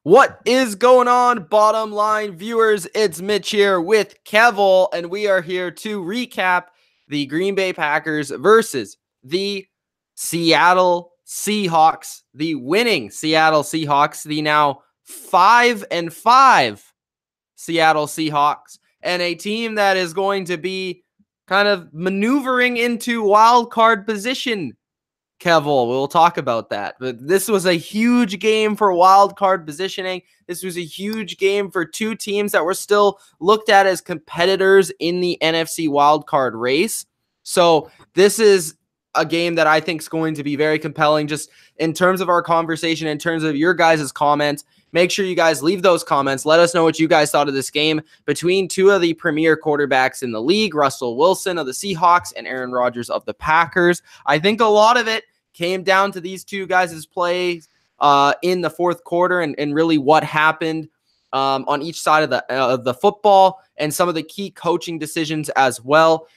What is going on, bottom line viewers? It's Mitch here with Kevole, and we are here to recap the Green Bay Packers versus the Seattle Seahawks, the winning Seattle Seahawks, the now 5-5 Seattle Seahawks, and a team that is going to be kind of maneuvering into wild card position. Kevole, we'll talk about that. But this was a huge game for wild card positioning. This was a huge game for two teams that were still looked at as competitors in the NFC wild card race. So this is a game that I think is going to be very compelling just in terms of our conversation, in terms of your guys' comments. Make sure you guys leave those comments. Let us know what you guys thought of this game between two of the premier quarterbacks in the league, Russell Wilson of the Seahawks and Aaron Rodgers of the Packers. I think a lot of it came down to these two guys' plays in the fourth quarter and really what happened on each side of the football and some of the key coaching decisions as well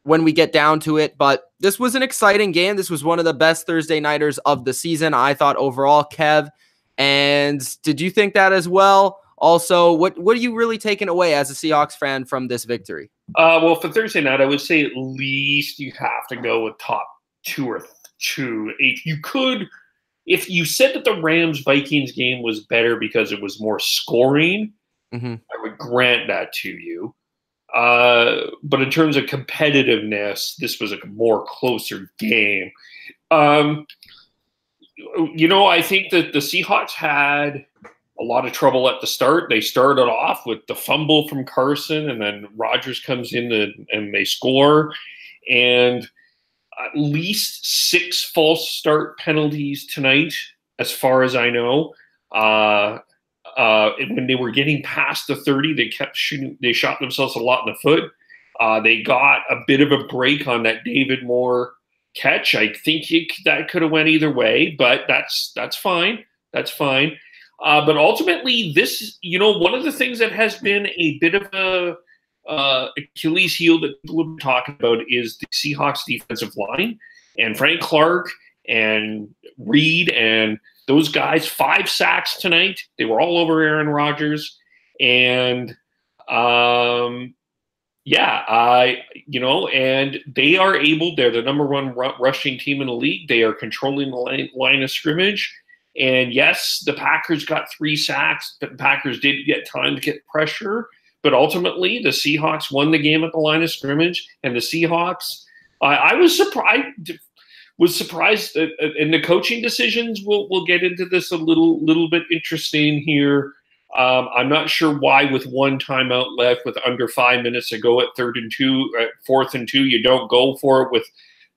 when we get down to it. But this was an exciting game. This was one of the best Thursday nighters of the season, I thought, overall, Kev. And did you think that as well? Also, what are you really taking away as a Seahawks fan from this victory? Well, for Thursday night, I would say at least you have to go with top two or two. You could, if you said that the Rams-Vikings game was better because it was more scoring, I would grant that to you. But in terms of competitiveness, this was a more closer game. I think that the Seahawks had a lot of trouble at the start. They started off with the fumble from Carson, and then Rodgers comes in and they score. And at least 6 false start penalties tonight, as far as I know. When they were getting past the 30, they kept shooting. They shot themselves a lot in the foot. They got a bit of a break on that David Moore catch. I think that could have went either way, but that's fine. That's fine. But ultimately, this, one of the things that has been a bit of a Achilles heel that people have been talking about is the Seahawks defensive line, and Frank Clark and Reed and those guys. 5 sacks tonight. They were all over Aaron Rodgers, and and they are able. They're the number 1 rushing team in the league. They are controlling the line of scrimmage. And yes, the Packers got 3 sacks, but the Packers did get time to get pressure. But ultimately, the Seahawks won the game at the line of scrimmage. And the Seahawks, I was surprised, in the coaching decisions. We'll get into this a little bit interesting here. I'm not sure why, with 1 timeout left, with under 5 minutes to go at 4th and 2, you don't go for it with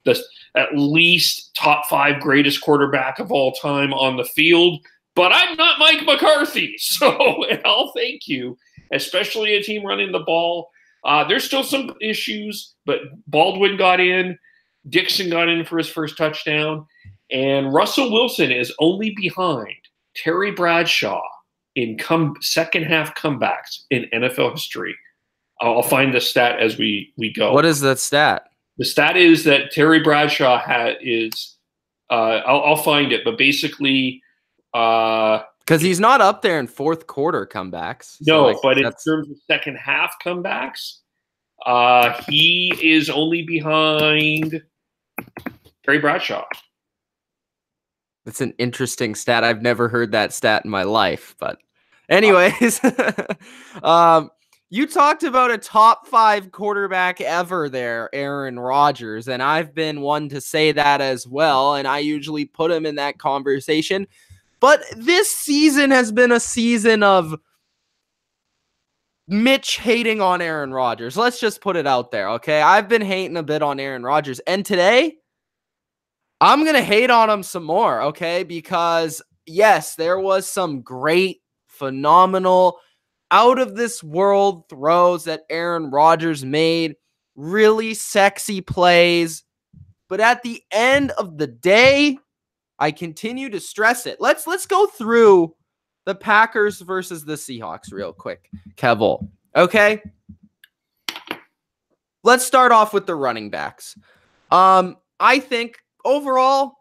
the at least top 5 greatest quarterback of all time on the field. But I'm not Mike McCarthy, so I'll thank you, especially a team running the ball. There's still some issues, but Baldwin got in. Dixon got in for his first touchdown. And Russell Wilson is only behind Terry Bradshaw in second-half comebacks in NFL history. I'll find the stat as we go. What is that stat? The stat is that Terry Bradshaw I'll find it, but basically because he's not up there in fourth quarter comebacks. No, but in terms of second-half comebacks, he is only behind Terry Bradshaw. That's an interesting stat. I've never heard that stat in my life, but anyways, you talked about a top 5 quarterback ever there, Aaron Rodgers, and I've been one to say that as well, and I usually put him in that conversation. But this season has been a season of Mitch hating on Aaron Rodgers. Let's just put it out there, okay? I've been hating a bit on Aaron Rodgers, and today I'm going to hate on him some more, okay? Because, yes, there was some great, phenomenal, out-of-this-world throws that Aaron Rodgers made, really sexy plays. But at the end of the day, I continue to stress it. Let's go through the Packers versus the Seahawks real quick, Kevole, okay? Let's start off with the running backs. I think overall,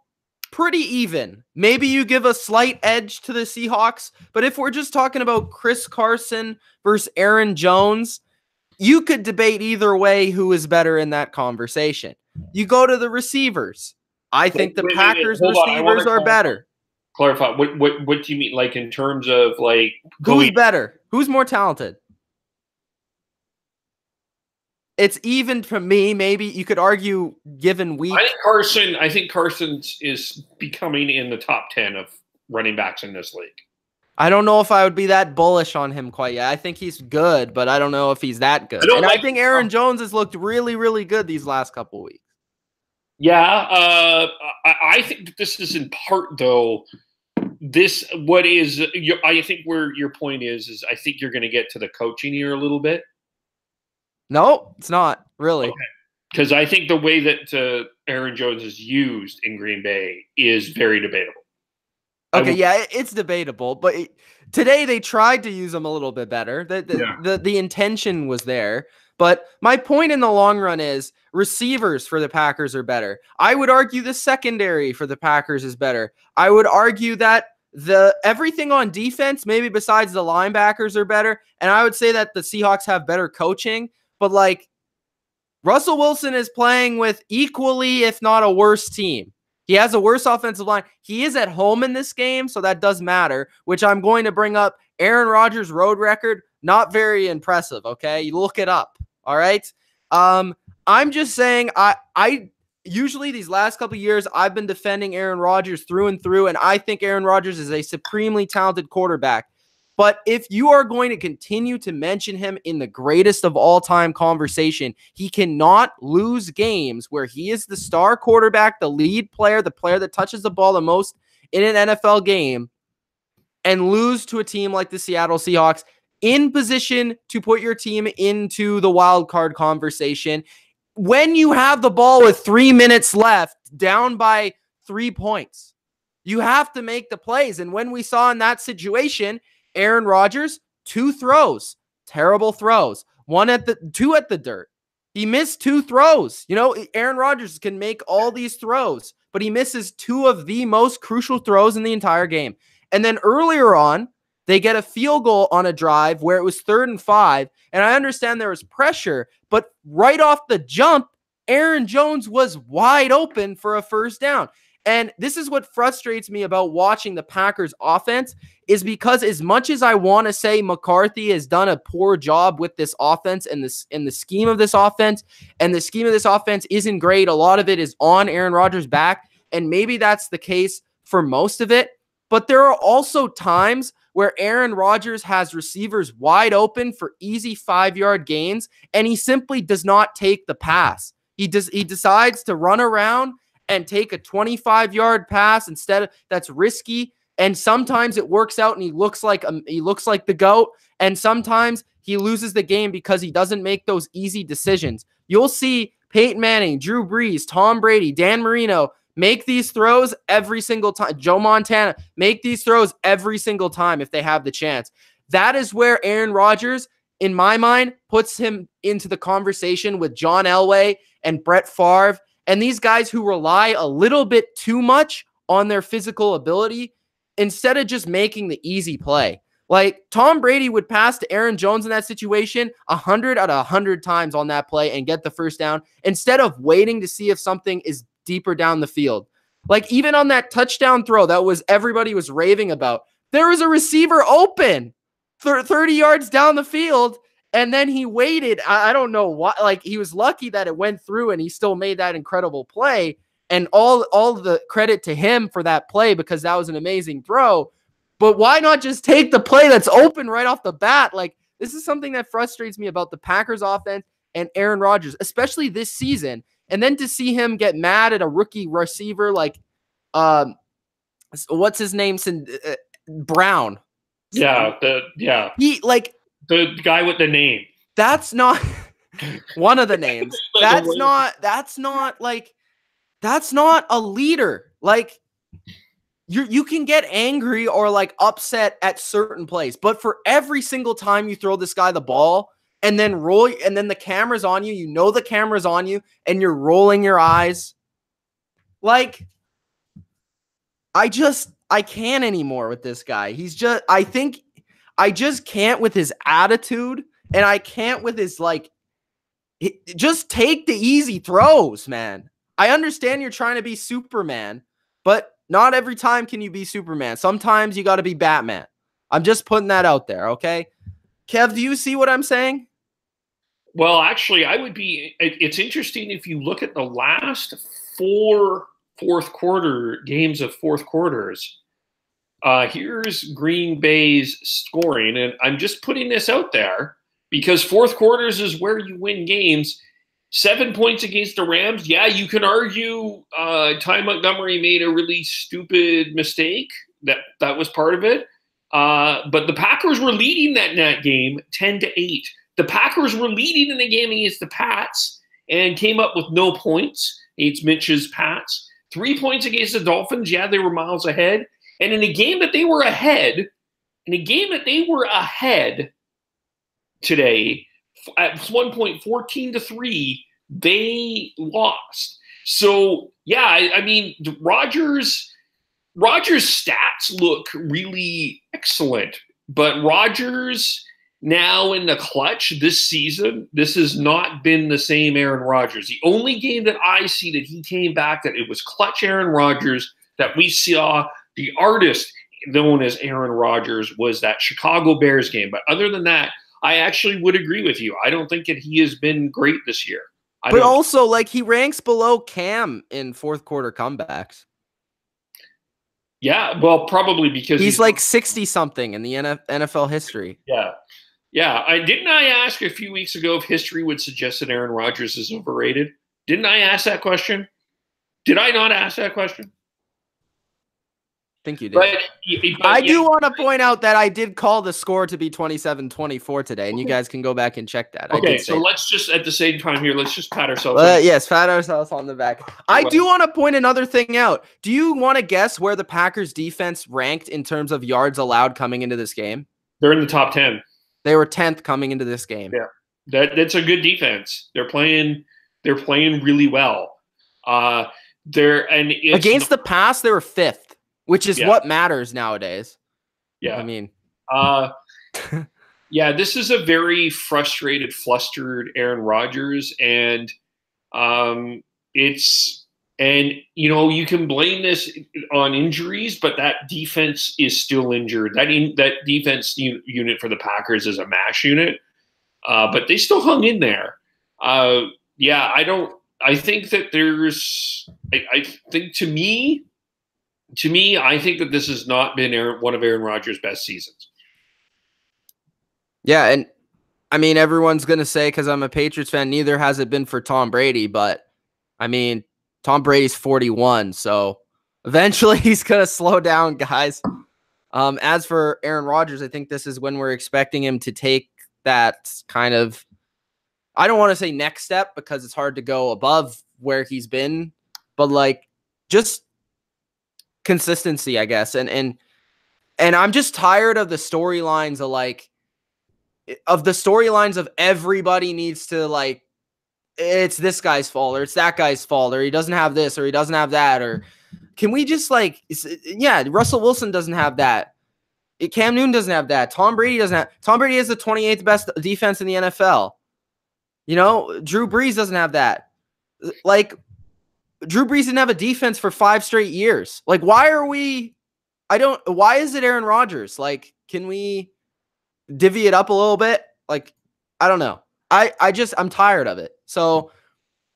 pretty even. Maybe you give a slight edge to the Seahawks, but if we're just talking about Chris Carson versus Aaron Jones, you could debate either way who is better in that conversation. You go to the receivers. I think the Packers receivers are better. Clarify. What do you mean? Like in terms of like who's better? Who's more talented? It's even for me. Maybe you could argue given week. I think Carson is becoming in the top 10 of running backs in this league. I don't know if I would be that bullish on him quite yet. I think he's good, but I don't know if he's that good. I think Aaron Jones has looked really, really good these last couple of weeks. Yeah, I think that this is in part, though. I think where your point is I think you're going to get to the coaching here a little bit. No, it's not really. Because I think the way that Aaron Jones is used in Green Bay is very debatable. Okay, yeah, it's debatable, but today they tried to use him a little bit better. The intention was there, but my point in the long run is receivers for the Packers are better. I would argue the secondary for the Packers is better. I would argue that everything on defense, maybe besides the linebackers, are better, and I would say that the Seahawks have better coaching, but like Russell Wilson is playing with equally, if not a worse team. He has a worse offensive line. He is at home in this game, so that does matter, which I'm going to bring up. Aaron Rodgers' road record, not very impressive, okay? You look it up, all right? I'm just saying, I usually these last couple of years, I've been defending Aaron Rodgers through and through, and I think Aaron Rodgers is a supremely talented quarterback. But if you are going to continue to mention him in the greatest of all time conversation, he cannot lose games where he is the star quarterback, the lead player, the player that touches the ball the most in an NFL game, and lose to a team like the Seattle Seahawks in position to put your team into the wild card conversation when you have the ball with 3 minutes left, down by 3 points. You have to make the plays. And when we saw in that situation, Aaron Rodgers, 2 throws, terrible throws, 2 at the dirt. He missed 2 throws. You know, Aaron Rodgers can make all these throws, but he misses 2 of the most crucial throws in the entire game. And then earlier on, they get a field goal on a drive where it was 3rd and 5. And I understand there was pressure, but right off the jump, Aaron Jones was wide open for a first down. And this is what frustrates me about watching the Packers offense, is because as much as I want to say McCarthy has done a poor job with this offense and the scheme of this offense, and the scheme of this offense isn't great, a lot of it is on Aaron Rodgers' back, and maybe that's the case for most of it. But there are also times where Aaron Rodgers has receivers wide open for easy 5-yard gains, and he simply does not take the pass. He decides to run around and take a 25-yard pass instead. That's risky, and sometimes it works out and he looks like the GOAT, and sometimes he loses the game because he doesn't make those easy decisions. You'll see Peyton Manning, Drew Brees, Tom Brady, Dan Marino make these throws every single time. Joe Montana make these throws every single time if they have the chance. That is where Aaron Rodgers, in my mind, puts him into the conversation with John Elway and Brett Favre, and these guys who rely a little bit too much on their physical ability instead of just making the easy play. Like Tom Brady would pass to Aaron Jones in that situation 100 out of 100 times on that play and get the first down instead of waiting to see if something is deeper down the field. Like even on that touchdown throw that everybody was raving about, there was a receiver open 30 yards down the field, and then he waited. I don't know why. Like he was lucky that it went through and he still made that incredible play. And all the credit to him for that play because that was an amazing throw. But why not just take the play that's open right off the bat? Like this is something that frustrates me about the Packers offense and Aaron Rodgers, especially this season. And then to see him get mad at a rookie receiver like, what's his name? Brown. Yeah, He like the guy with the name. That's not one of the names. That's not a leader. Like you can get angry or like upset at certain plays, but for every single time you throw this guy the ball and then the camera's on you, the camera's on you and you're rolling your eyes. Like I can't anymore with this guy. I just can't with his attitude, and I can't with his just take the easy throws, man. I understand you're trying to be Superman, but not every time can you be Superman. Sometimes you got to be Batman. I'm just putting that out there, okay? Kev, do you see what I'm saying? Well, actually, it's interesting if you look at the last 4 fourth quarter games of fourth quarters. Here's Green Bay's scoring, and I'm just putting this out there because fourth quarters is where you win games. 7 points against the Rams. Yeah, you can argue Ty Montgomery made a really stupid mistake. That was part of it. But the Packers were leading that game 10-8. The Packers were leading in the game against the Pats and came up with no points. It's Mitch's Pats. 3 points against the Dolphins. Yeah, they were miles ahead. And in a game that they were ahead, today, at one point, 14-3, they lost. So, yeah, I mean, Rodgers' stats look really excellent. But Rodgers now in the clutch this season, this has not been the same Aaron Rodgers. The only game that I see that he came back, that it was clutch Aaron Rodgers, that we saw the artist known as Aaron Rodgers, was that Chicago Bears game. But other than that, I actually would agree with you. I don't think that he has been great this year. But also, he ranks below Cam in fourth quarter comebacks. Yeah, well, probably because he's like 60-something in the NFL history. Yeah. Yeah, didn't I ask a few weeks ago if history would suggest that Aaron Rodgers is overrated? Didn't I ask that question? Did I not ask that question? I think you did. But I do want to point out that I did call the score to be 27-24 today, and you guys can go back and check that. Okay, so let's just, at the same time here, let's just pat ourselves yes, pat ourselves on the back. I do want to point another thing out. Do you want to guess where the Packers defense ranked in terms of yards allowed coming into this game? They're in the top 10. They were 10th coming into this game. Yeah, that's a good defense. They're playing really well. Against the pass, they were 5th. Which is what matters nowadays. Yeah. I mean. Yeah, this is a very frustrated, flustered Aaron Rodgers. And you can blame this on injuries, but that defense is still injured. That defense unit for the Packers is a MASH unit. But they still hung in there. I think that to me, I think that this has not been one of Aaron Rodgers' best seasons. Yeah, and I mean, everyone's going to say, because I'm a Patriots fan, neither has it been for Tom Brady. But, I mean, Tom Brady's 41, so eventually he's going to slow down, guys. As for Aaron Rodgers, I think this is when we're expecting him to take that kind of, I don't want to say next step because it's hard to go above where he's been, but just consistency, I guess. And I'm just tired of the storylines of everybody needs to it's this guy's fault or it's that guy's fault or he doesn't have this or he doesn't have that, or can we just Russell Wilson doesn't have that. Cam Newton doesn't have that. Tom Brady has the 28th best defense in the NFL. Drew Brees doesn't have that. Drew Brees didn't have a defense for 5 straight years. Why is it Aaron Rodgers? Can we divvy it up a little bit? I don't know. I'm tired of it. So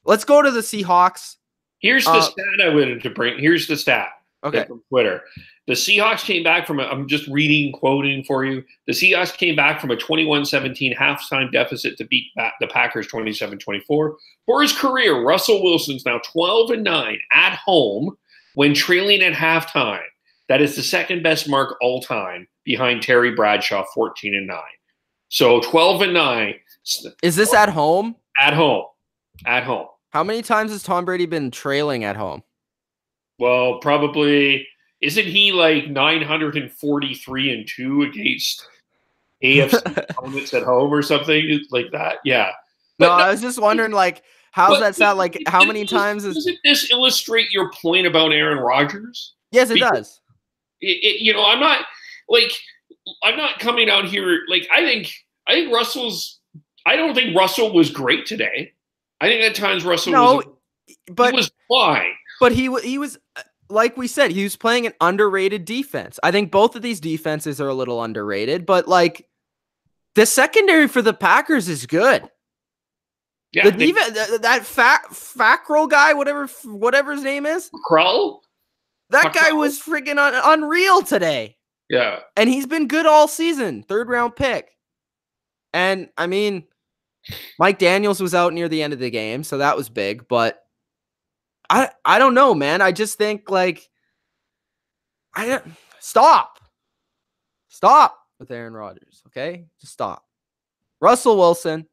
let's go to the Seahawks. Here's the stat I wanted to bring. Here's the stat. Okay. From Twitter. The Seahawks came back from I'm just quoting for you. The Seahawks came back from a 21-17 halftime deficit to beat the Packers 27-24. For his career, Russell Wilson's now 12-9 at home when trailing at halftime. That is the second best mark all time behind Terry Bradshaw, 14-9. So 12-9. Is this at home? At home. At home. How many times has Tom Brady been trailing at home? Well, probably. Isn't he 943-2 against AFC opponents at home or something like that? Yeah. No, I was just wondering, how's that sound? How many times is... Doesn't this illustrate your point about Aaron Rodgers? Yes, it does. I'm not like I'm not coming out here like I think Russell's. I don't think Russell was great today. I think at times Russell he was fine. But he was like we said, he was playing an underrated defense. I think both of these defenses are a little underrated, but like the secondary for the Packers is good. Yeah, that Fackrell guy, whatever his name is, Krell. That guy was freaking unreal today. Yeah, and he's been good all season. 3rd round pick, and I mean, Mike Daniels was out near the end of the game, so that was big. But I don't know, man. I just think like stop with Aaron Rodgers. Okay, just stop. Russell Wilson.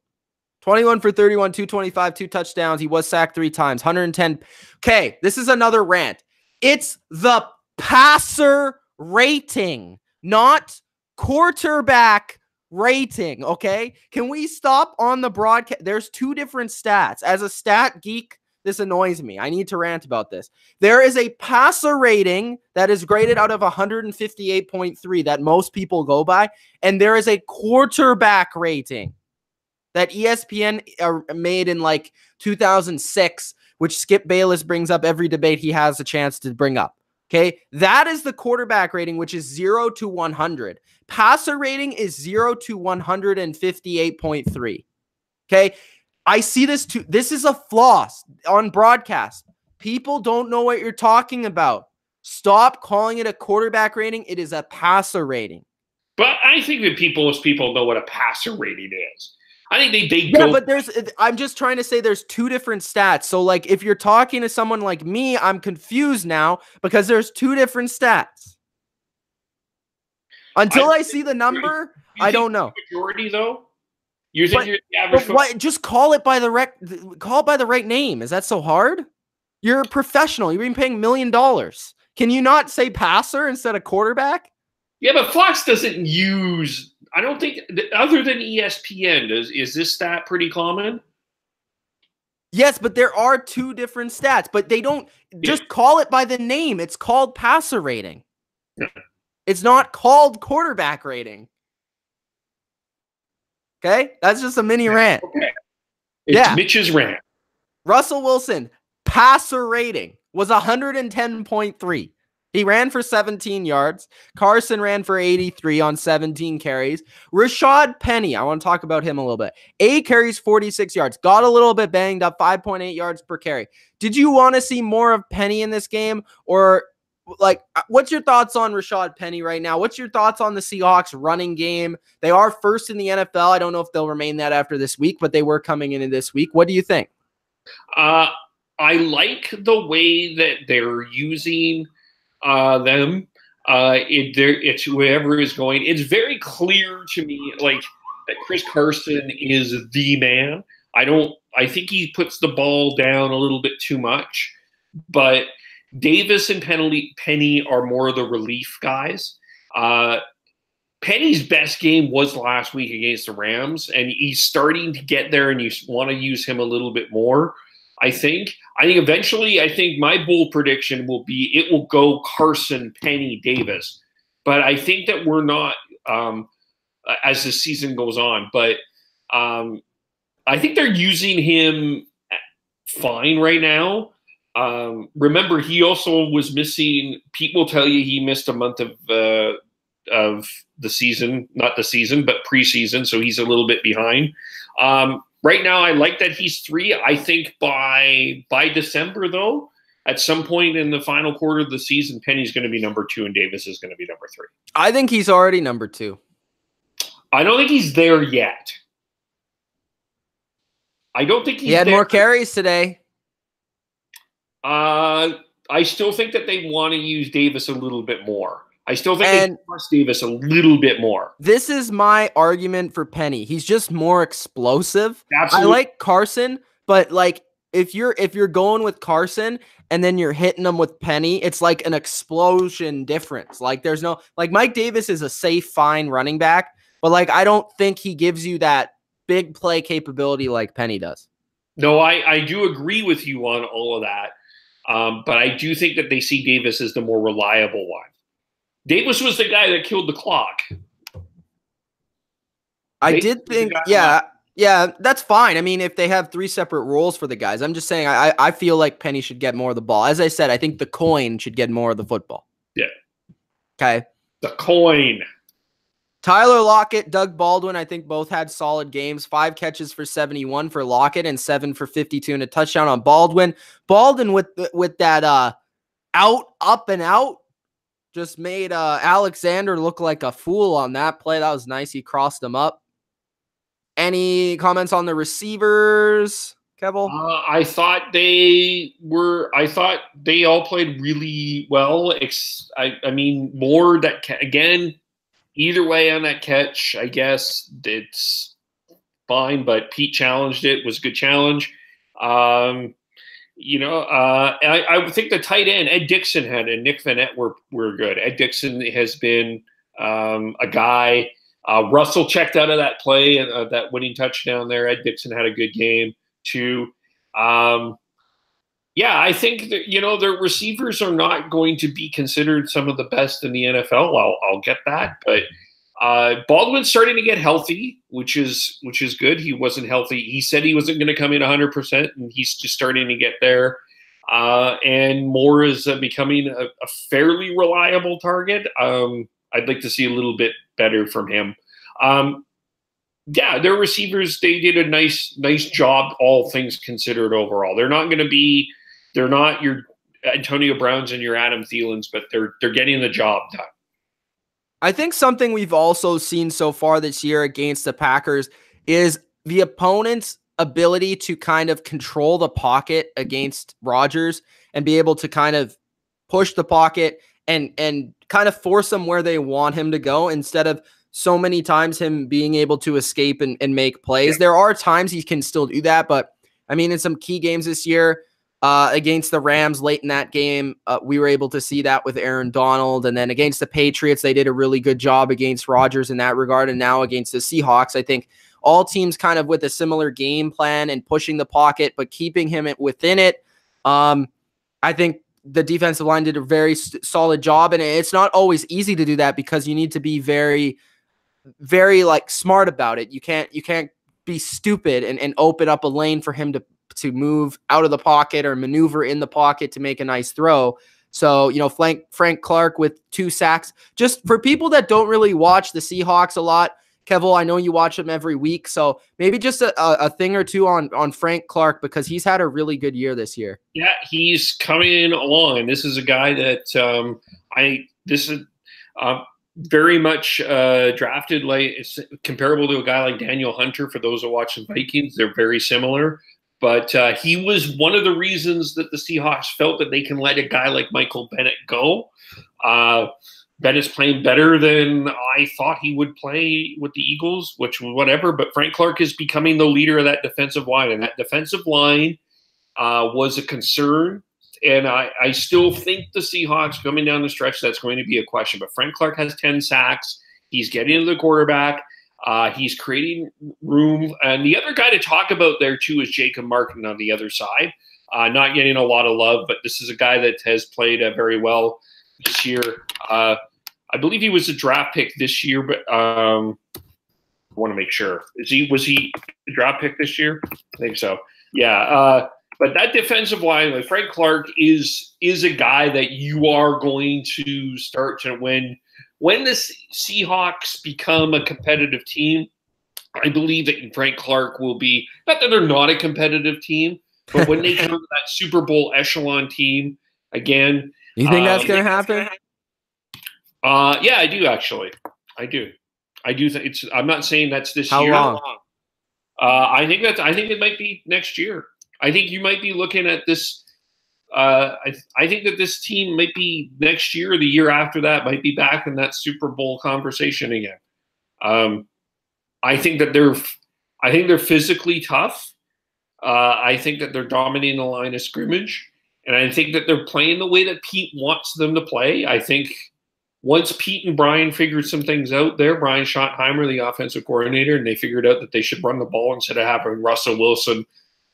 21 for 31, 225, 2 touchdowns. He was sacked 3 times, 110. Okay, this is another rant. It's the passer rating, not quarterback rating, okay? Can we stop on the broadcast? There's 2 different stats. As a stat geek, this annoys me. I need to rant about this. There is a passer rating that is graded out of 158.3 that most people go by, and there is a quarterback rating that ESPN made in like 2006, which Skip Bayless brings up every debate he has a chance to bring up. Okay, that is the quarterback rating, which is 0 to 100. Passer rating is 0 to 158.3. Okay, I see this too. This is a flaw on broadcast. People don't know what you're talking about. Stop calling it a quarterback rating. It is a passer rating. But I think that most people know what a passer rating is. I think they go. Yeah, but I'm just trying to say there's 2 different stats. So like if you're talking to someone like me, I'm confused now because there's 2 different stats. Until I see the number, I don't know. Majority though? You think you're the average? What, just call it by the right name. Is that so hard? You're a professional. You've been paying $1 million. Can you not say passer instead of quarterback? Yeah, but Fox doesn't use. I don't think, other than ESPN, is this stat pretty common? Yes, but there are 2 different stats, but they don't just call it by the name. It's called passer rating. Yeah. It's not called quarterback rating. Okay? That's just a mini rant. Okay. It's Mitch's rant. Russell Wilson, passer rating was 110.3. He ran for 17 yards. Carson ran for 83 on 17 carries. Rashad Penny, I want to talk about him a little bit. 8 carries, 46 yards. Got a little bit banged up, 5.8 yards per carry. Did you want to see more of Penny in this game? Or, like, what's your thoughts on Rashad Penny right now? What's your thoughts on the Seahawks running game? They are first in the NFL. I don't know if they'll remain that after this week, but they were coming into this week. What do you think? I like the way that they're using them. It's whoever is going. It's very clear to me, like, that Chris Carson is the man. I think he puts the ball down a little bit too much, but Davis and Penny are more the relief guys. Penny's best game was last week against the Rams, and he's starting to get there, and you want to use him a little bit more. I think eventually, my bold prediction will be it will go Carson, Penny, Davis. But I think that we're not as the season goes on. But I think they're using him fine right now. Remember, he also was missing. Pete will tell you he missed a month of the season, not the season, but preseason. So he's a little bit behind. Right now, I like that he's 3. I think by December, though, at some point in the final quarter of the season, Penny's going to be number 2 and Davis is going to be number 3. I think he's already number 2. I don't think he's there yet. I don't think he had more carries today. I still think that they want to use Davis a little bit more. I still think they trust Davis a little bit more. This is my argument for Penny. He's just more explosive. Absolutely. I like Carson, but like if you're going with Carson and then you're hitting him with Penny, it's like an explosion difference. Like there's no, like, Mike Davis is a safe, fine running back, but like I don't think he gives you that big play capability like Penny does. No, I do agree with you on all of that. But I do think that they see Davis as the more reliable one. Davis was the guy that killed the clock. I did think, yeah, that's fine. I mean, if they have 3 separate roles for the guys, I'm just saying I feel like Penny should get more of the ball. As I said, I think the coin should get more of the football. Yeah. Okay. The coin. Tyler Lockett, Doug Baldwin, I think both had solid games. 5 catches for 71 for Lockett and 7 for 52 and a touchdown on Baldwin. Baldwin with that up and out just made Alexander look like a fool on that play. That was nice. He crossed him up. Any comments on the receivers, Kevole? I thought they all played really well. I mean, more that again. Either way on that catch, I guess it's fine, but Pete challenged it. It was a good challenge. I think the tight end, Ed Dixon and Nick Vanette were good. Ed Dixon has been a guy. Russell checked out of that play and that winning touchdown there. Ed Dixon had a good game too. Yeah, I think that, their receivers are not going to be considered some of the best in the NFL. I'll get that, but Baldwin's starting to get healthy, which is good. He wasn't healthy. He said he wasn't going to come in 100%, and he's just starting to get there. And Moore is becoming a fairly reliable target. I'd like to see a little bit better from him. Yeah, their receivers, they did a nice job, all things considered overall. They're not your Antonio Browns and your Adam Thielens, but they're getting the job done. I think something we've also seen so far this year against the Packers is the opponent's ability to kind of control the pocket against Rodgers and be able to kind of push the pocket and kind of force him where they want him to go instead of so many times him being able to escape and make plays. Yeah. There are times he can still do that, but I mean, in some key games this year, against the Rams late in that game, we were able to see that with Aaron Donald. And then against the Patriots, they did a really good job against Rodgers in that regard. And now against the Seahawks, I think all teams kind of with a similar game plan and pushing the pocket, but keeping him within it. I think the defensive line did a very solid job. And it's not always easy to do that because you need to be very, very smart about it. You can't be stupid and open up a lane for him to move out of the pocket or maneuver in the pocket to make a nice throw. So, Frank Clark with 2 sacks. Just for people that don't really watch the Seahawks a lot, Kevole, I know you watch them every week, so maybe just a thing or two on Frank Clark because he's had a really good year this year. Yeah, he's coming along. This is a guy that very much drafted it's comparable to a guy like Daniel Hunter. For those that watch the Vikings, they're very similar. But he was one of the reasons that the Seahawks felt that they can let a guy like Michael Bennett go. Bennett's playing better than I thought he would play with the Eagles, which was whatever. But Frank Clark is becoming the leader of that defensive line. And that defensive line was a concern. And I still think the Seahawks coming down the stretch, that's going to be a question. But Frank Clark has 10 sacks. He's getting to the quarterback. He's creating room. And the other guy to talk about there, too, is Jacob Martin on the other side. Not getting a lot of love, but this is a guy that has played very well this year. I believe he was a draft pick this year, but I want to make sure. Was he a draft pick this year? I think so. Yeah. But that defensive line, like Frank Clark, is a guy that you are going to start to win. When the Seahawks become a competitive team, I believe that Frank Clark will be, not that they're not a competitive team, but when they come to that Super Bowl echelon team again. You think that's going to happen? Yeah, I do actually. I do think it's. I'm not saying that's this year. How long? I think it might be next year. I think you might be looking at this. I think that this team might be next year or the year after that might be back in that Super Bowl conversation again. I think that they're physically tough. I think that they're dominating the line of scrimmage, and I think that they're playing the way that Pete wants them to play. I think once Pete and Brian figured some things out there, Brian Schottenheimer, the offensive coordinator, and they figured out that they should run the ball instead of having Russell Wilson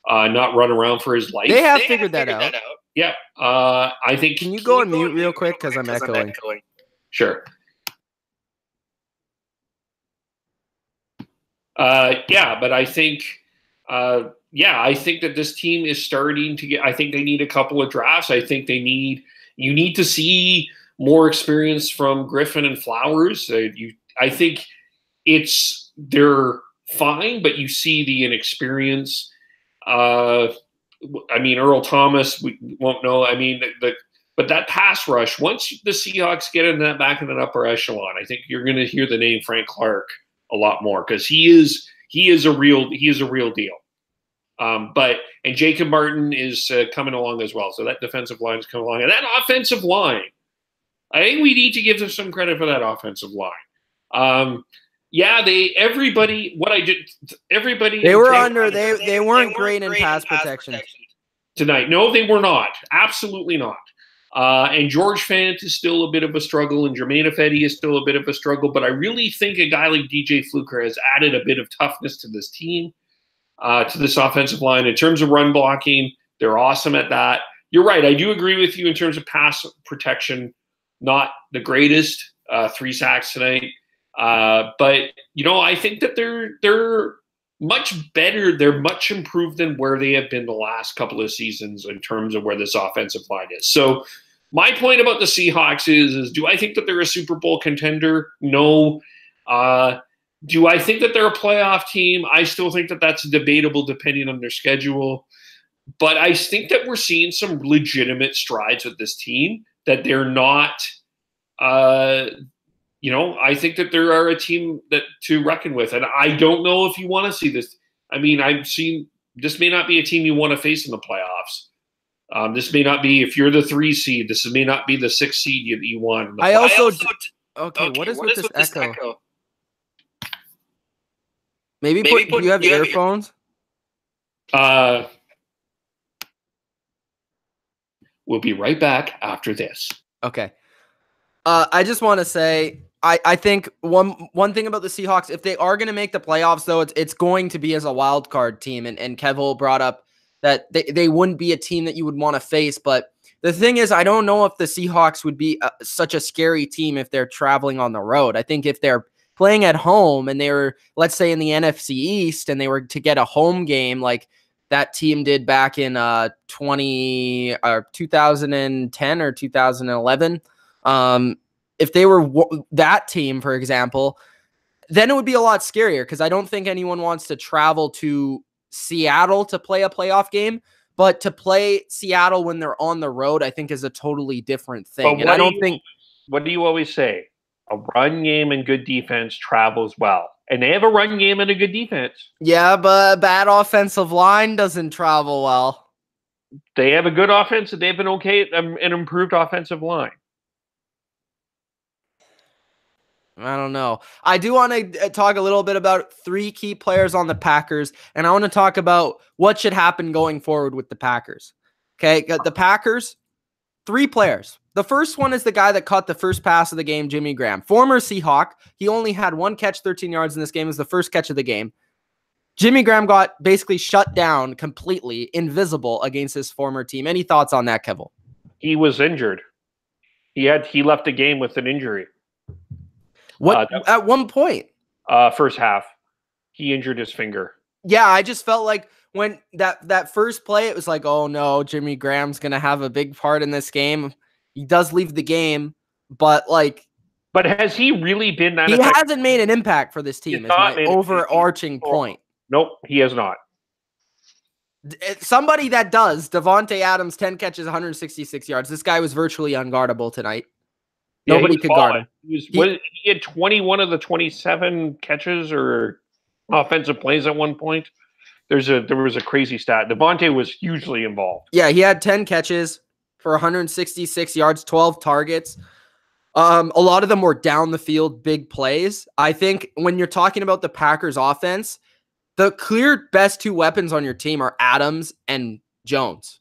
not run around for his life. They have figured that out. Yeah. I think. Can you go on mute real quick because I'm echoing? Sure. Yeah, but I think, I think that this team is starting to get. I think they need a couple of drafts. I think you need to see more experience from Griffin and Flowers. I think they're fine, but you see the inexperience. I mean, Earl Thomas, we won't know. I mean, but that pass rush, once the Seahawks get into that back in an upper echelon, I think you're going to hear the name Frank Clark a lot more because he is a real deal. And Jacob Martin is coming along as well. So that defensive line is coming along, and that offensive line, I think we need to give them some credit for that offensive line. Everybody They were under. They weren't great in pass protection tonight. No, they were not. Absolutely not. And George Fant is still a bit of a struggle, and Jermaine Ifedi is still a bit of a struggle. But I really think a guy like DJ Fluker has added a bit of toughness to this team, to this offensive line. In terms of run blocking, they're awesome at that. You're right. I do agree with you in terms of pass protection. Not the greatest. 3 sacks tonight. But I think that they're much better. They're much improved than where they have been the last couple of seasons in terms of where this offensive line is. So my point about the Seahawks is do I think that they're a Super Bowl contender? No. Do I think that they're a playoff team? I still think that that's debatable depending on their schedule. But I think that we're seeing some legitimate strides with this team, that they're not I think that there are a team that to reckon with. And I don't know if you want to see this. I mean, this may not be a team you want to face in the playoffs. This may not be, if you're the 3 seed, this may not be the 6 seed you want. Okay, what is with this echo? Maybe do you have earphones? We'll be right back after this. Okay. I just want to say, I think one thing about the Seahawks, if they are going to make the playoffs, though, it's going to be as a wild card team. And Kevole brought up that they wouldn't be a team that you would want to face. But the thing is, I don't know if the Seahawks would be such a scary team if they're traveling on the road. I think if they're playing at home and they were, let's say, in the NFC East and they were to get a home game like that team did back in 2010 or 2011, if they were that team, for example, then it would be a lot scarier because I don't think anyone wants to travel to Seattle to play a playoff game, but to play Seattle when they're on the road, I think is a totally different thing. And I don't think. What do you always say? A run game and good defense travels well. And they have a run game and a good defense. Yeah, but a bad offensive line doesn't travel well. They have a good offense and they have an improved offensive line. I don't know. I do want to talk a little bit about 3 key players on the Packers, and I want to talk about what should happen going forward with the Packers. Okay, the Packers, 3 players. The first one is the guy that caught the first pass of the game, Jimmy Graham. Former Seahawk. He only had 1 catch, 13 yards in this game. It was the first catch of the game. Jimmy Graham got basically shut down completely, invisible against his former team. Any thoughts on that, Kevole? He was injured. He left the game with an injury. What at one point? First half, he injured his finger. Yeah, I just felt like when that first play, it was like, oh no, Jimmy Graham's gonna have a big part in this game. He does leave the game, but has he really been that? He hasn't made an impact for this team. Is my overarching point. Nope, he has not. Somebody that does. Davante Adams, 10 catches, 166 yards. This guy was virtually unguardable tonight. Yeah, nobody could guard him. He had 21 of the 27 catches or offensive plays at one point. There was a crazy stat. Davante was hugely involved. Yeah, he had 10 catches for 166 yards, 12 targets. A lot of them were down the field, big plays. I think when you're talking about the Packers offense, the clear best 2 weapons on your team are Adams and Jones.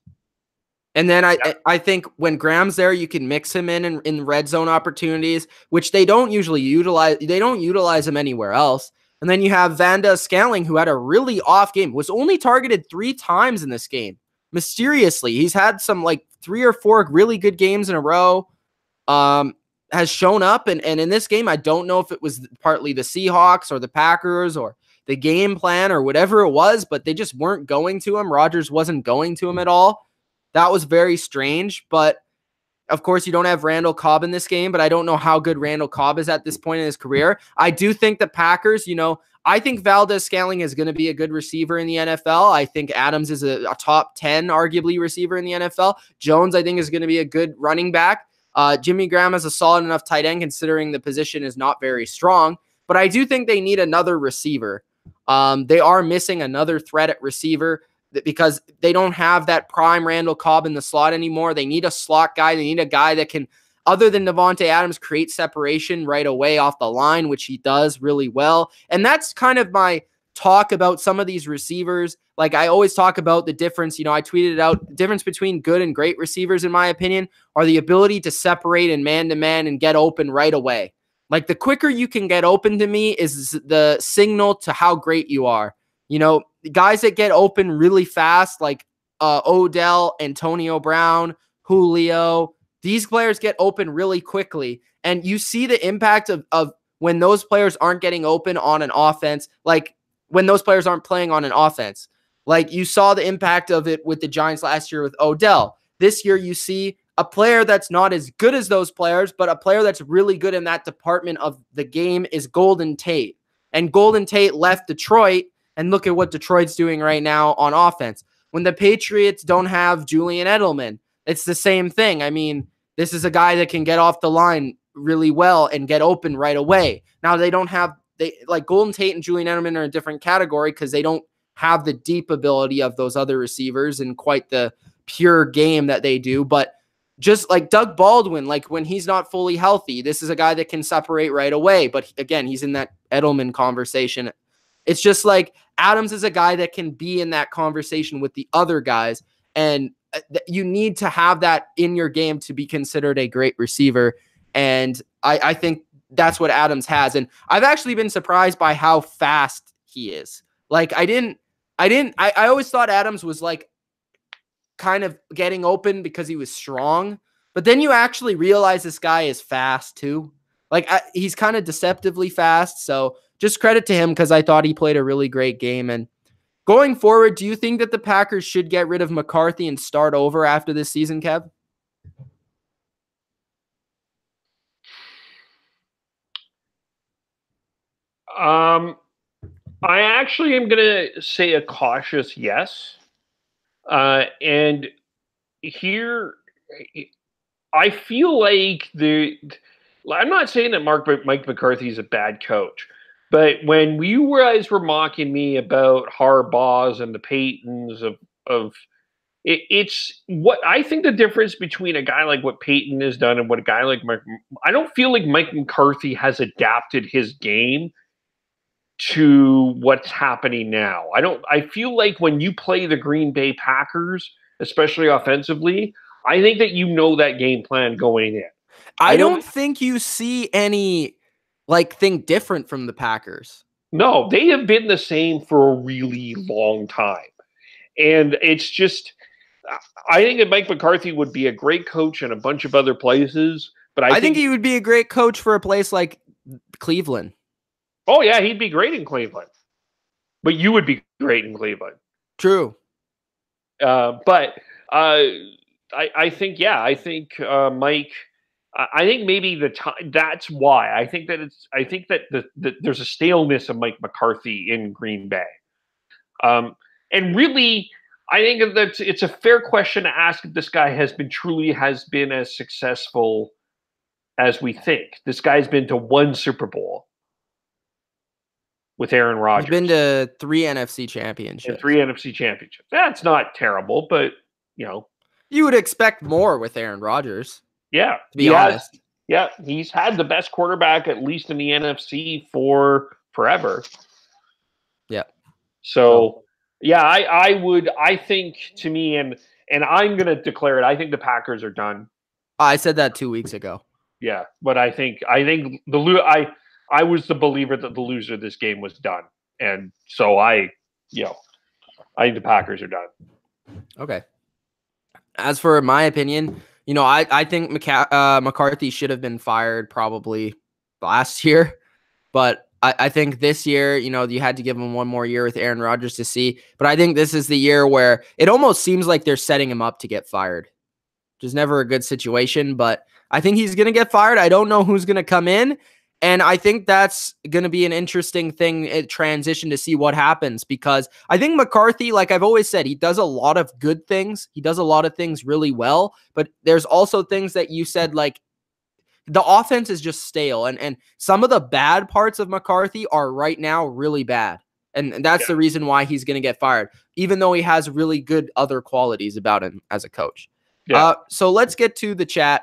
And then I think when Graham's there, you can mix him in red zone opportunities, which they don't usually utilize. They don't utilize him anywhere else. And then you have Vanda Scaling, who had a really off game, was only targeted 3 times in this game. Mysteriously, he's had some 3 or 4 really good games in a row. Has shown up, and in this game, I don't know if it was partly the Seahawks or the Packers or the game plan or whatever it was, but they just weren't going to him. Rodgers wasn't going to him at all. That was very strange, but of course, you don't have Randall Cobb in this game, but I don't know how good Randall Cobb is at this point in his career. I do think the Packers, I think Valdez-Scantling is going to be a good receiver in the NFL. I think Adams is a top 10, arguably, receiver in the NFL. Jones, I think, is going to be a good running back. Jimmy Graham is a solid enough tight end considering the position is not very strong, but I do think they need another receiver. They are missing another threat at receiver because they don't have that prime Randall Cobb in the slot anymore. They need a slot guy. They need a guy that can, other than Davante Adams, create separation right away off the line, which he does really well. And that's kind of my talk about some of these receivers. Like I always talk about the difference, I tweeted it out, the difference between good and great receivers, in my opinion, are the ability to separate in man-to-man and get open right away. Like the quicker you can get open to me is the signal to how great you are. Guys that get open really fast, like Odell, Antonio Brown, Julio, these players get open really quickly. And you see the impact of when those players aren't getting open on an offense, like when those players aren't playing on an offense. Like you saw the impact of it with the Giants last year with Odell. This year you see a player that's not as good as those players, but a player that's really good in that department of the game is Golden Tate. And Golden Tate left Detroit, and look at what Detroit's doing right now on offense. When the Patriots don't have Julian Edelman, it's the same thing. I mean, this is a guy that can get off the line really well and get open right away. Now they don't have, like Golden Tate and Julian Edelman are a different category because they don't have the deep ability of those other receivers and quite the pure game that they do. But just like Doug Baldwin, like when he's not fully healthy, this is a guy that can separate right away. But again, he's in that Edelman conversation. It's just like Adams is a guy that can be in that conversation with the other guys. And you need to have that in your game to be considered a great receiver. And I think that's what Adams has. And I've actually been surprised by how fast he is. Like I always thought Adams was like kind of getting open because he was strong, but then you actually realize this guy is fast too. Like he's kind of deceptively fast. So just credit to him because I thought he played a really great game. And going forward, do you think that the Packers should get rid of McCarthy and start over after this season, Kev? I actually am going to say a cautious yes. And here, I feel like I'm not saying that Mike McCarthy is a bad coach, but when you guys were mocking me about Harbaughs and the Paytons it's what I think the difference between a guy like what Payton has done and what a guy like I don't feel like Mike McCarthy has adapted his game to what's happening now. I feel like when you play the Green Bay Packers, especially offensively, I think that that game plan going in. I don't think you see any thing different from the Packers. No, they have been the same for a really long time. And it's just, I think that Mike McCarthy would be a great coach in a bunch of other places, but I think he would be a great coach for a place like Cleveland. Oh, yeah, he'd be great in Cleveland. But you would be great in Cleveland. True. But I think Mike, I think maybe the time, that's why. I think that there's a staleness of Mike McCarthy in Green Bay. And really, I think that it's a fair question to ask if this guy has been as successful as we think. This guy's been to one Super Bowl with Aaron Rodgers. He's been to 3 NFC championships. And 3 NFC championships. That's not terrible, but you would expect more with Aaron Rodgers. Yeah, to be honest. He's had the best quarterback, at least in the NFC, for forever. Yeah. So, yeah, I think to me, and I'm going to declare it, I think the Packers are done. I said that 2 weeks ago. Yeah, but I think I was the believer that the loser of this game was done. And so I think the Packers are done. Okay. As for my opinion, I think McCarthy should have been fired probably last year, but I think this year, you had to give him one more year with Aaron Rodgers to see. But I think this is the year where it almost seems like they're setting him up to get fired, which is never a good situation. But I think he's going to get fired. I don't know who's going to come in. And I think that's going to be an interesting thing at transition to see what happens, because I think McCarthy, like I've always said, he does a lot of good things. He does a lot of things really well, but there's also things that you said, like the offense is just stale. And some of the bad parts of McCarthy are right now really bad. And that's the reason why he's going to get fired, even though he has really good other qualities about him as a coach. Yeah. So let's get to the chat,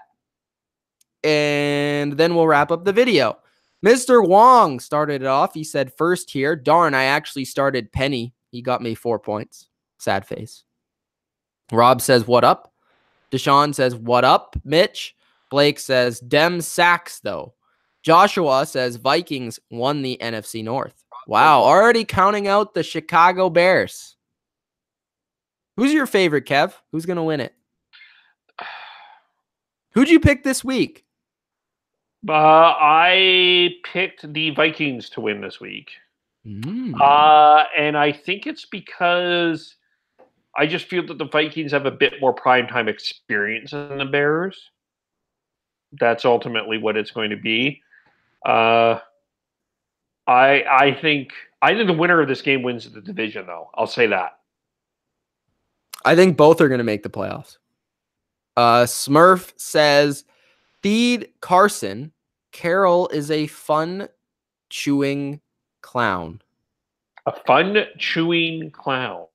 and then we'll wrap up the video. Mr. Wong started it off. He said, first here. Darn, I actually started Penny. He got me 4 points. Sad face. Rob says, what up? Deshaun says, what up, Mitch? Blake says, Dem sacks, though. Joshua says, Vikings won the NFC North. Wow, already counting out the Chicago Bears. Who's your favorite, Kev? Who's going to win it? Who'd you pick this week? I picked the Vikings to win this week. And I think it's because I just feel that the Vikings have a bit more primetime experience than the Bears. That's ultimately what it's going to be. I think the winner of this game wins the division, though. I'll say that. I think both are going to make the playoffs. Smurf says, feed Carson. Carol is a fun chewing clown. A fun chewing clown.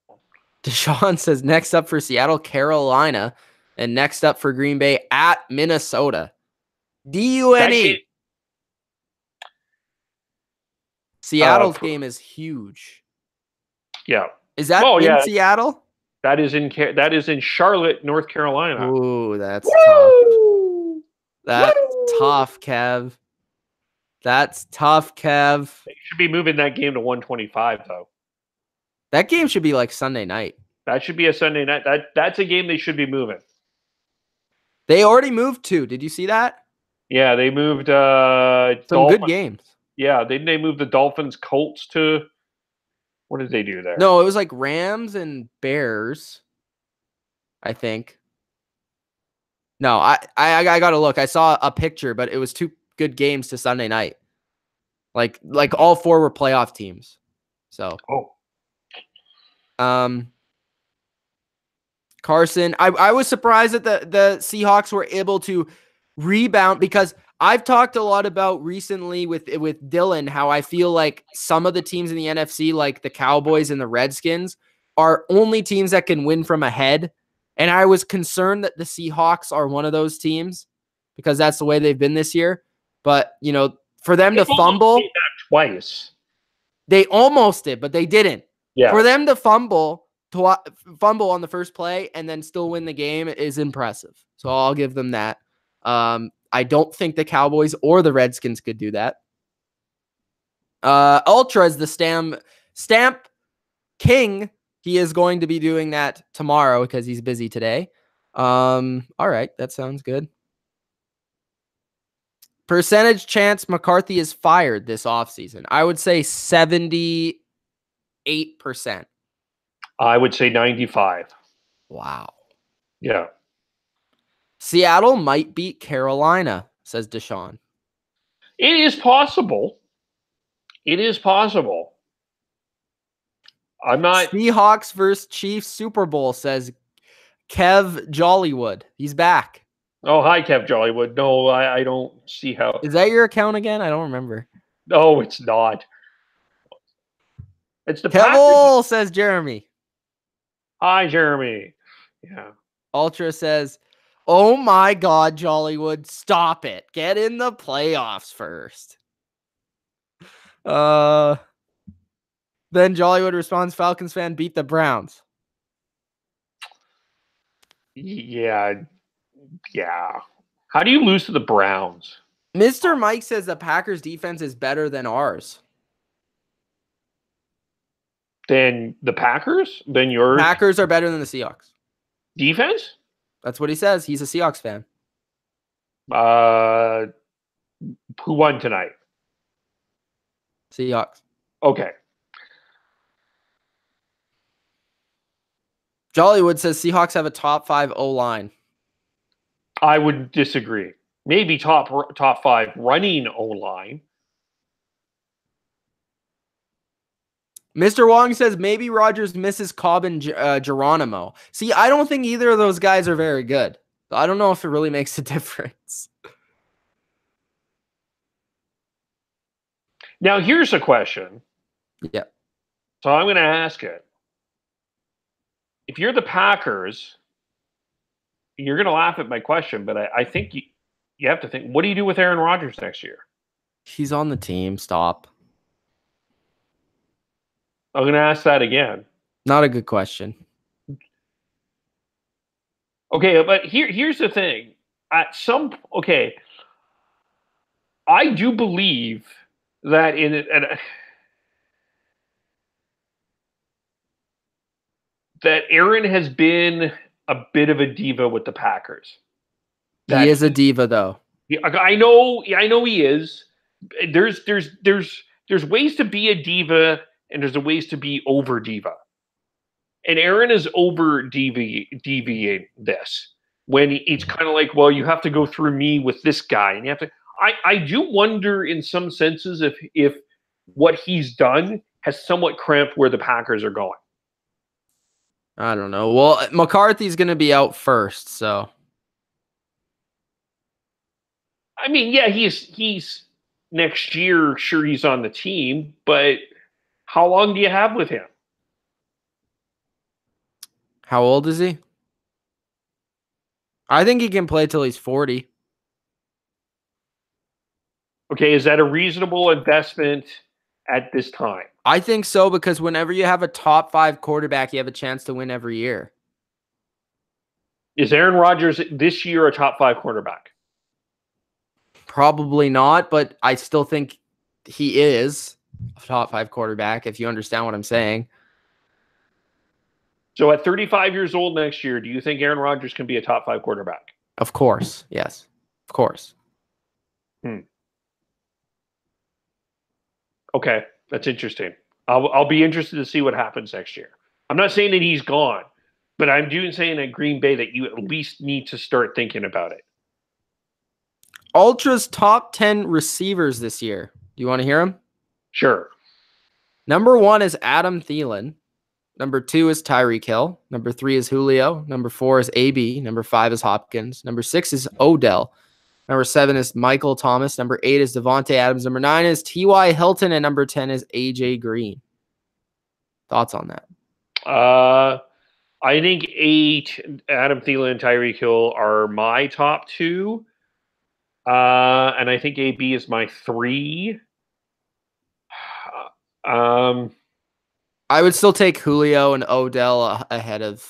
Deshaun says, next up for Seattle, Carolina. And next up for Green Bay at Minnesota. DUNE. Seattle's game is huge. Yeah. Is that in Seattle? That is in Charlotte, North Carolina. Ooh, that's tough. That's tough, Kev. That's tough, Kev. They should be moving that game to 125, though. That game should be like Sunday night. That should be a Sunday night. That's a game they should be moving. They already moved to. Did you see that? Yeah, they moved some good games. Yeah, didn't they move the Dolphins Colts to? What did they do there? No, it was like Rams and Bears, I think. No, I got to look. I saw a picture, but it was 2 good games to Sunday night. Like all 4 were playoff teams. So. Carson, I was surprised that the Seahawks were able to rebound, because I've talked a lot about recently with Dylan how I feel like some of the teams in the NFC, like the Cowboys and the Redskins, are only teams that can win from ahead. And I was concerned that the Seahawks are one of those teams, because that's the way they've been this year. But, for them to fumble twice. They almost did, but they didn't. Yeah. For them to fumble on the first play and then still win the game is impressive. So I'll give them that. I don't think the Cowboys or the Redskins could do that. Ultra is the stamp king. He is going to be doing that tomorrow because he's busy today. All right, that sounds good. Percentage chance McCarthy is fired this offseason. I would say 78%. I would say 95. Wow. Yeah. Seattle might beat Carolina, says Deshaun. It is possible. It is possible. I'm not. Seahawks versus Chiefs Super Bowl, says Kev Jollywood. He's back. Oh, hi, Kev Jollywood. No, I don't see how. Is that your account again? I don't remember. No, it's not. It's the Kevole, says Jeremy. Hi, Jeremy. Yeah. Ultra says, oh my God, Jollywood, stop it. Get in the playoffs first. Then Jollywood responds, Falcons fan beat the Browns. Yeah. Yeah. How do you lose to the Browns? Mr. Mike says the Packers defense is better than ours. Than the Packers? Than your Packers are better than the Seahawks. Defense? That's what he says. He's a Seahawks fan. Who won tonight? Seahawks. Okay. Jollywood says Seahawks have a top 5 O-line. I would disagree. Maybe top 5 running O-line. Mr. Wong says maybe Rodgers misses Cobb and Geronimo. See, I don't think either of those guys are very good. I don't know if it really makes a difference. Now, here's a question. Yeah. So I'm going to ask it. If you're the Packers, you're going to laugh at my question, but I think you have to think, what do you do with Aaron Rodgers next year? He's on the team. Stop. I'm going to ask that again. Not a good question. Okay, but here's the thing. I do believe that that Aaron has been a bit of a diva with the Packers. He is a diva, though. I know he is. There's ways to be a diva, and there's ways to be over diva. And Aaron is over deviating this when it's kind of like, well, you have to go through me with this guy, and you have to. I do wonder in some senses if what he's done has somewhat cramped where the Packers are going. I don't know. Well, McCarthy's going to be out first, so. I mean, yeah, he's next year. Sure, he's on the team, but how long do you have with him? How old is he? I think he can play till he's 40. Okay, is that a reasonable investment at this time? I think so, because whenever you have a top 5 quarterback, you have a chance to win every year. Is Aaron Rodgers this year a top 5 quarterback? Probably not, but I still think he is a top 5 quarterback, if you understand what I'm saying. So at 35 years old next year, do you think Aaron Rodgers can be a top 5 quarterback? Of course. Yes. Of course. Okay, that's interesting. I'll be interested to see what happens next year. I'm not saying that he's gone, but I'm saying at Green Bay that you at least need to start thinking about it. Ultra's top 10 receivers this year. Do you want to hear them? Sure. Number 1 is Adam Thielen. Number 2 is Tyreek Hill. Number 3 is Julio. Number 4 is AB. Number 5 is Hopkins. Number 6 is Odell. Number 7 is Michael Thomas. Number 8 is Davante Adams. Number 9 is T.Y. Hilton. And number 10 is A.J. Green. Thoughts on that? I think 8, Adam Thielen and Tyreek Hill are my top 2. And I think AB is my 3. I would still take Julio and Odell ahead of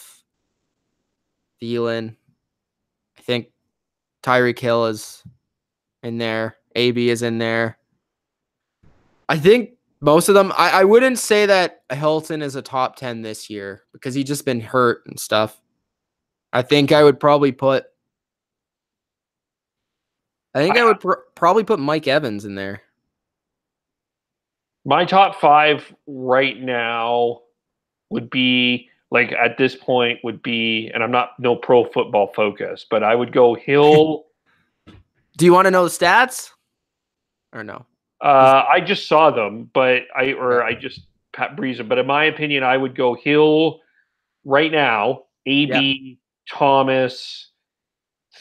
Thielen. I think Tyreek Hill is in there. AB is in there. I think most of them, I wouldn't say that Hilton is a top 10 this year because he's just been hurt and stuff. I think I would probably put probably put Mike Evans in there. My top 5 right now would be, like, at this point would be, and I'm not no pro football focus, but I would go Hill. Do you want to know the stats or no? I just saw them, but I just breezed them. But in my opinion, I would go Hill right now, AB, Thomas,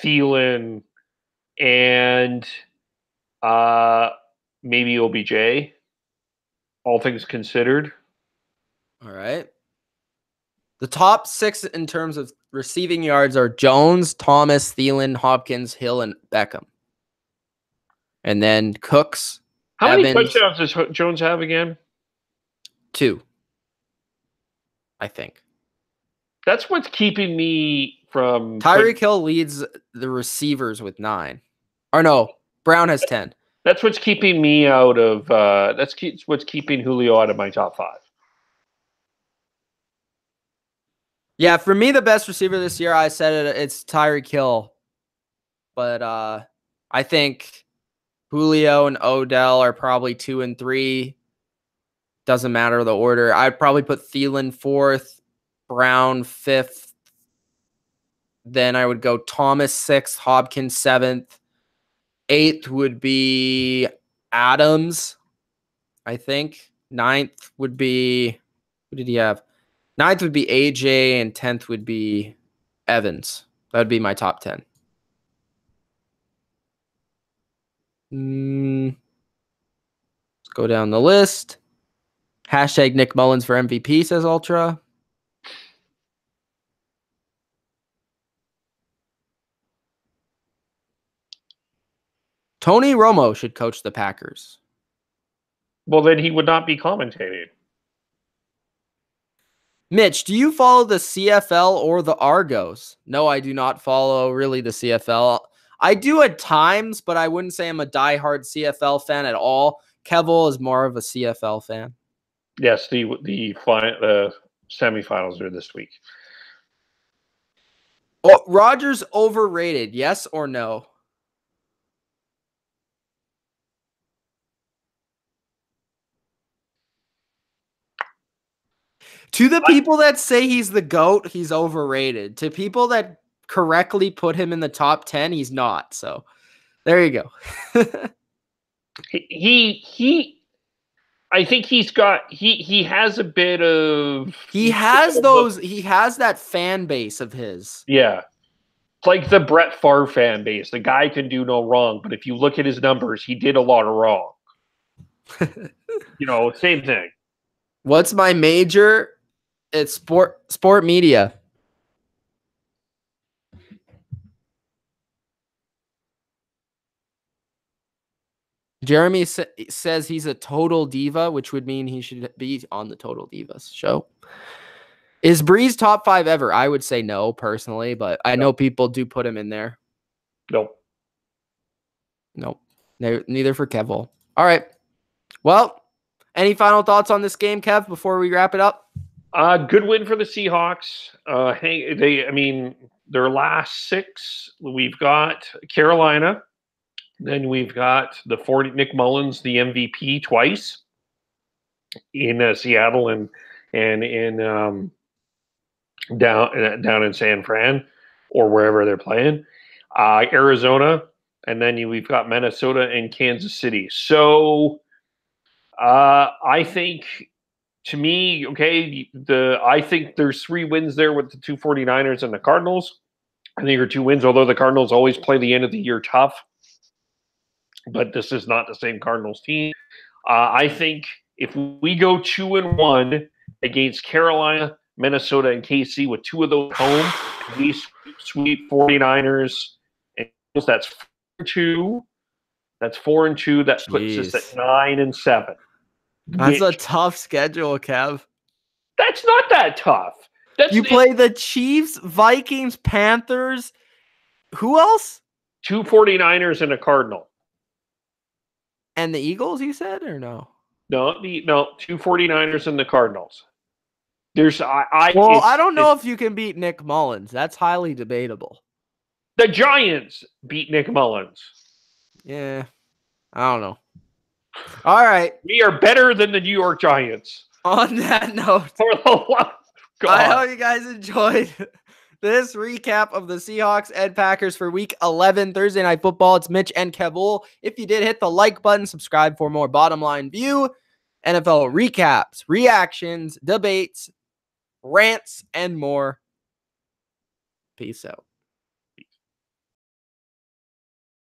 Thielen, and maybe OBJ. All things considered. All right. The top 6 in terms of receiving yards are Jones, Thomas, Thielen, Hopkins, Hill, and Beckham. And then Cooks. How Evans, many touchdowns does Jones have again? 2. I think. That's what's keeping me from... Tyreek Hill leads the receivers with 9. Or no, Brown has 10. That's what's keeping me out of... what's keeping Julio out of my top 5. Yeah, for me, the best receiver this year, I said it's Tyreek Hill. But I think Julio and Odell are probably 2 and 3. Doesn't matter the order. I'd probably put Thielen 4th, Brown 5th. Then I would go Thomas 6th, Hopkins 7th. 8th would be Adams, I think. 9th would be, who did he have? 9th would be AJ, and 10th would be Evans. That would be my top 10. Let's go down the list. Hashtag Nick Mullins for MVP, says Ultra. Tony Romo should coach the Packers. Well, then he would not be commentating. Mitch, do you follow the CFL or the Argos? No, I do not follow really the CFL. I do at times, but I wouldn't say I'm a diehard CFL fan at all. Kevole is more of a CFL fan. Yes, the semifinals are this week. Oh, Rodgers overrated, yes or no? To the people that say he's the GOAT, he's overrated. To people that correctly put him in the top 10, he's not. So there you go. I think he has a bit of he has that fan base of his. Yeah. It's like the Brett Favre fan base. The guy can do no wrong, but if you look at his numbers, he did a lot of wrong. Same thing. What's my major? It's sport media. Jeremy says he's a total diva, which would mean he should be on the Total Divas show. Is Breeze top 5 ever? I would say no, personally, but I know people do put him in there. Nope. Neither for Kevole. All right. Well, any final thoughts on this game, Kev, before we wrap it up? Good win for the Seahawks. Their last 6, we've got Carolina. Then we've got Nick Mullins, the MVP twice in Seattle and in down in San Fran or wherever they're playing. Arizona, and then we've got Minnesota and Kansas City. So I think, to me, I think there's 3 wins there with the 2 49ers and the Cardinals. I think are 2 wins, although the Cardinals always play the end of the year tough. But this is not the same Cardinals team. I think if we go 2-1 against Carolina, Minnesota, and KC with 2 of those home, we sweep 49ers. And that's 4-2. That's 4-2. That puts us at 9-7. That's a tough schedule, Kev. That's not that tough. You play the Chiefs, Vikings, Panthers. Who else? 2 49ers and a Cardinal. And the Eagles, you said, or no? No, 2 49ers and the Cardinals. I don't know if you can beat Nick Mullins. That's highly debatable. The Giants beat Nick Mullins. Yeah, I don't know. All right. We are better than the New York Giants. On that note, I hope you guys enjoyed this recap of the Seahawks and Packers for Week 11 Thursday Night Football. It's Mitch and Kevole. If you did, hit the like button, subscribe for more Bottom Line View, NFL recaps, reactions, debates, rants, and more. Peace out.